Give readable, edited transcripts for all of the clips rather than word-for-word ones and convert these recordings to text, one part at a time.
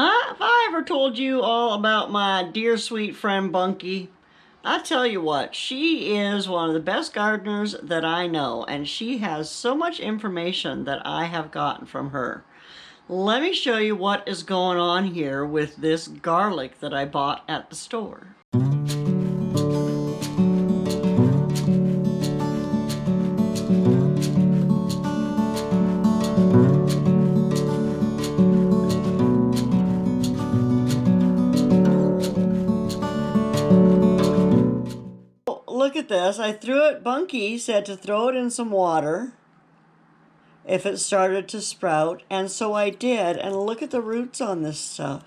Huh? Have I ever told you all about my dear sweet friend Bunky? I tell you what, she is one of the best gardeners that I know, and she has so much information that I have gotten from her. Let me show you what is going on here with this garlic that I bought at the store. Look at this. I threw it, Bunky said to throw it in some water if it started to sprout, and so I did, and look at the roots on this stuff.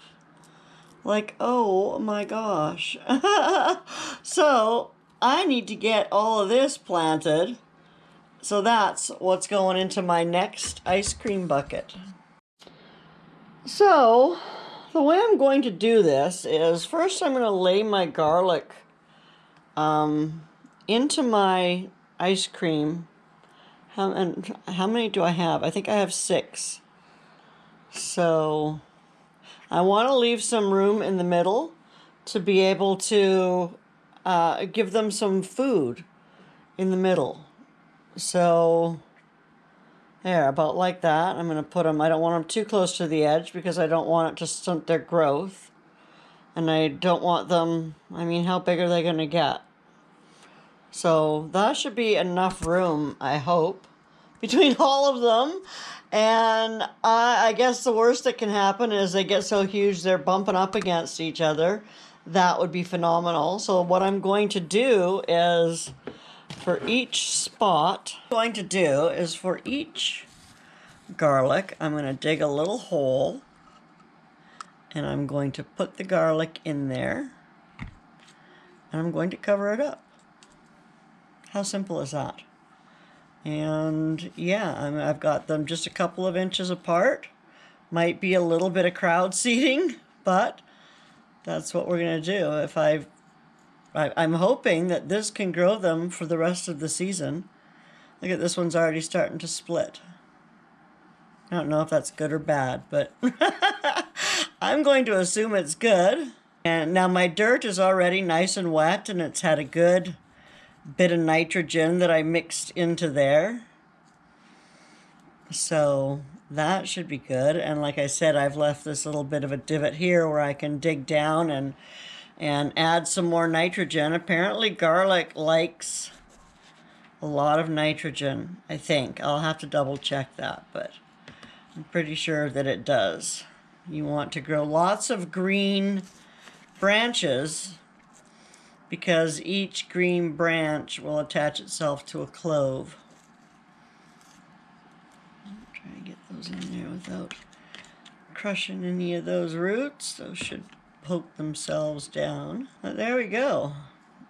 Like, oh my gosh. So I need to get all of this planted. So that's what's going into my next ice cream bucket. So the way I'm going to do this is first I'm going to lay my garlic into my ice cream. How many do I have? I think I have 6. So I want to leave some room in the middle to be able to give them some food in the middle. So there, about like that. I'm going to put them, I don't want them too close to the edge because I don't want it to stunt their growth. And I don't want them, I mean, how big are they going to get? So that should be enough room, I hope, between all of them. And I guess the worst that can happen is they get so huge they're bumping up against each other. That would be phenomenal. So what I'm going to do is for each spot, for each garlic, I'm going to dig a little hole and I'm going to put the garlic in there and I'm going to cover it up. How simple is that? And yeah, I've got them just a couple of inches apart. Might be a little bit of crowd seating, but that's what we're going to do. I'm hoping that this can grow them for the rest of the season. Look at this one's already starting to split. I don't know if that's good or bad, but I'm going to assume it's good. And now my dirt is already nice and wet and it's had a good bit of nitrogen that I mixed into there. So that should be good. And like I said, I've left this little bit of a divot here where I can dig down and add some more nitrogen. Apparently garlic likes a lot of nitrogen, I think. I'll have to double check that, but I'm pretty sure that it does. You want to grow lots of green branches because each green branch will attach itself to a clove. Try and get those in there without crushing any of those roots. Those should poke themselves down. But there we go.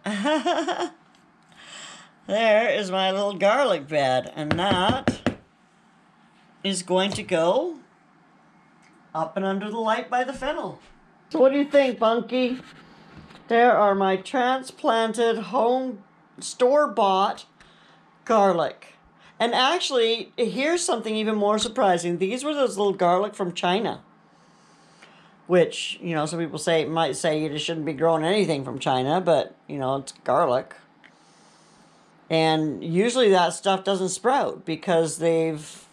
There is my little garlic bed, and that is going to go up and under the light by the fennel. So what do you think, Bunky? There are my transplanted home store-bought garlic. And actually, here's something even more surprising. These were those little garlic from China. Which, you know, some people might say you just shouldn't be growing anything from China, but, you know, it's garlic. And usually that stuff doesn't sprout because they've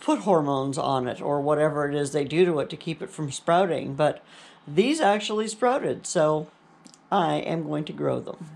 put hormones on it or whatever it is they do to it to keep it from sprouting. But these actually sprouted, so I am going to grow them.